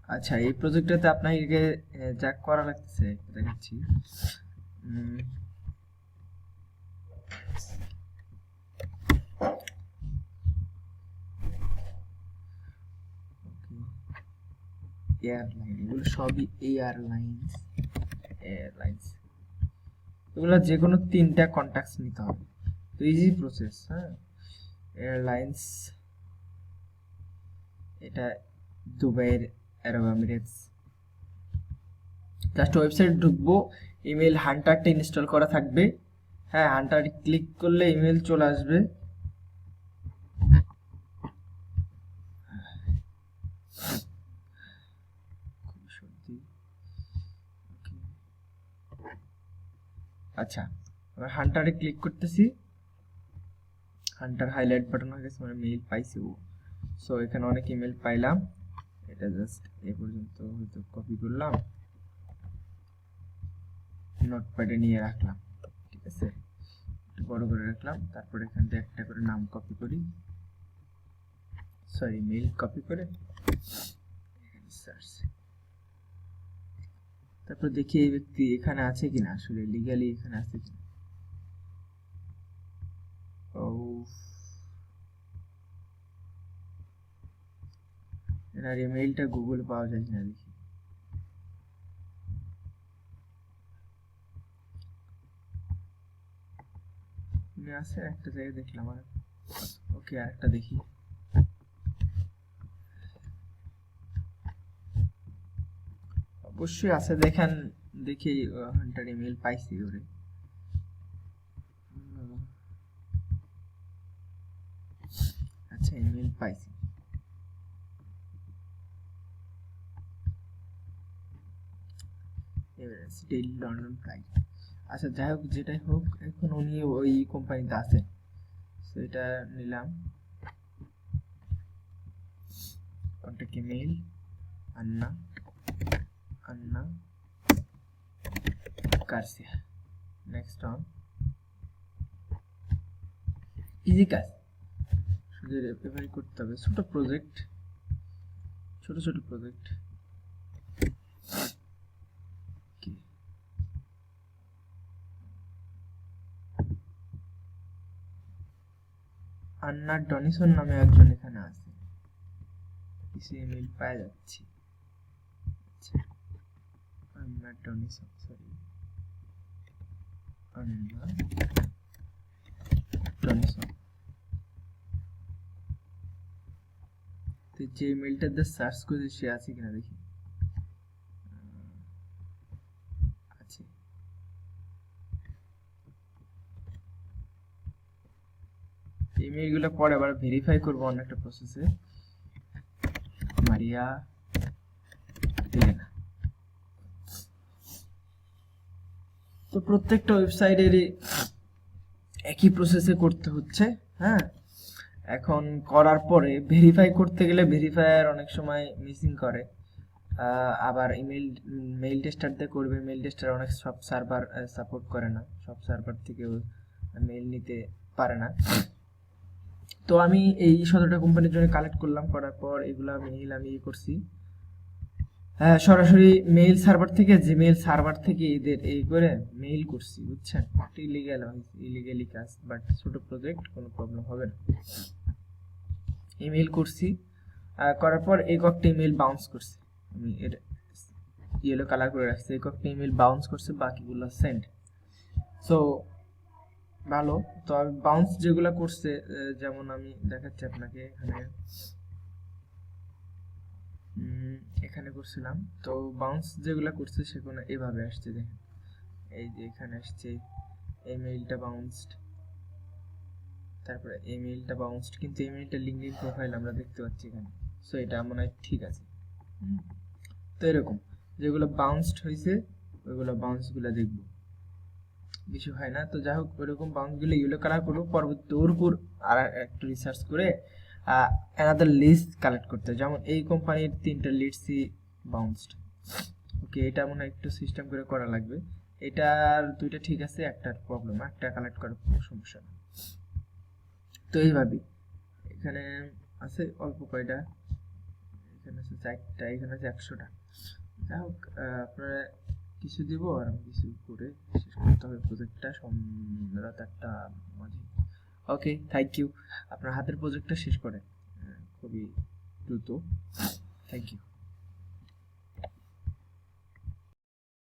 আচ্ছা, এই প্রজেক্টটাতে আপনাকে যা করা লাগতেছে দেখাচ্ছি। এয়ারলাইন, এগুলো সবই এয়ারলাইন্স। এগুলো যে কোনো 3টা কন্ট্যাক্টস নিতে হবে, তো ইজি প্রসেস। হ্যাঁ, এয়ারলাইন্স, এটা দুবাইয়ের আরব এমিরেটস। জাস্ট ওয়েবসাইট ঢুকবো, ইমেল হান্টারটা ইনস্টল করা থাকবে। হ্যাঁ, হান্টার ক্লিক করলে ইমেল চলে আসবে। আচ্ছা, এবার হান্টারে ক্লিক করতেছি। হান্টার হাইলাইট বাটন হয়ে গেছে, মানে মেইল পাইছি। সো এখানে অনেক ইমেল পাইলাম, এটা জাস্ট এ পর্যন্ত হয়তো কপি করলাম, নোটপ্যাডে নিয়ে রাখলাম। ঠিক আছে, একটু বড় করে রাখলাম। তারপর এখান থেকে একটা করে নাম কপি করি, সরি মেইল কপি করে সার্চ। তারপর দেখি এই ব্যক্তি এখানে আছে কিনা, আসলে লিগ্যালি এখানে আছে কিনা। ও, এনার ইমেইলটা গুগল পাওয়া যায় কিনা দেখি। আছে একটা জায়গায় দেখলাম, আর ওকে আরেকটা দেখি। অবশ্যই আছে, দেখেন দেখি। হান্টার ইমেল পাইছি ওরে। আচ্ছা, ইমেল পাইছি। Daily London flight. আচ্ছা, যাই হোক, যেটাই হোক, এখন উনি ওই কোম্পানিতে আছে, সেটা নিলাম। Contact email Anna Anna Garcia. Next on. Easy কাজ, শুধু রেফার করতে হবে। ছোট প্রজেক্ট, ছোট ছোট প্রজেক্ট। আন্না ডনিসন নামে একজন এখানে আছে, কিছু ইমেল পাওয়া যাচ্ছে। আচ্ছা, আন্না ডনিসন, সরি আন্না ডনিসন। তো যে ইমেলটা দিয়ে সার্চ করে সে আছে কিনা দেখি। আছে। ইমেলগুলো পরে আবার ভেরিফাই করব অন্য একটা প্রসেসে। মারিয়া এলেনা। তো প্রত্যেকটা ওয়েবসাইটেরই একই প্রসেসে করতে হচ্ছে। হ্যাঁ, এখন করার পরে ভেরিফাই করতে গেলে ভেরিফায়ার অনেক সময় মিসিং করে। আবার মেইল টেস্টার দিয়ে করবে, মেইল টেস্টার অনেক সব সার্ভার সাপোর্ট করে না, সব সার্ভার থেকেও মেইল নিতে পারে না। তো আমি এই 17টা কোম্পানির জন্য কালেক্ট করলাম, করার পর এগুলা মেইল আমি করছি। হ্যাঁ, সরাসরি মেইল সার্ভার থেকে, জিমেইল সার্ভার থেকে এদের এই করে মেইল করছি, বুঝছেন। ইলিগ্যাল হয়েছে, ইলিগ্যালি কাজ, বাট ছোট প্রজেক্ট, কোনো প্রবলেম হবে না। ইমেল করছি, করার পর এই কয়েকটা ইমেল বাউন্স করছে, আমি এর ইয়েলো কালার করে রাখছি। এই কয়েকটা ইমেল বাউন্স করছে, বাকিগুলো সেন্ড। সো ভালো। তো আমি বাউন্স যেগুলো করছে, যেমন আমি দেখাচ্ছি আপনাকে, এখানে করছিলাম। তো বাউন্স যেগুলো করছে সেগুলো এভাবে আসছে, দেখেন এই যে এখানে আসছে এই মেইলটা বাউন্সড, তারপরে এই মেইলটা বাউন্সড, কিন্তু এই মেইলটা লিঙ্কডিন প্রোফাইল আমরা দেখতে পাচ্ছি এখানে। সো এটা মনে হয় ঠিক আছে। তো এরকম যেগুলো বাউন্সড হয়েছে ওইগুলো বাউন্সগুলো দেখবো, কিছু হয় না। তো যাই হোক, ওইরকম বাউন্সগুলো ইয়েলো কালার করবো। পরবর্তী ওর উপর আর একটু রিসার্চ করে অ্যানাদার লিস্ট কালেক্ট করতে, যেমন এই কোম্পানির 3টা লিডসই বাউন্সড। ওকে, এটা মনে হয় একটু সিস্টেম করে করা লাগবে। এটার 2টা ঠিক আছে, একটার প্রবলেম, একটা কালেক্ট করার সমস্যা না। তো এইভাবেই এখানে আছে অল্প কয়টা, এখানে আছে 4টা, এখানে আছে 100টা। যাই হোক, আপনারা কিছু দিব আর আমি কিছু করে শেষ করতে হবে প্রজেক্টটা রাত 8টা মাঝে। Okay, thank you. আপনার হাতের প্রজেক্টটা শেষ করেন খুবই দ্রুত। Thank you.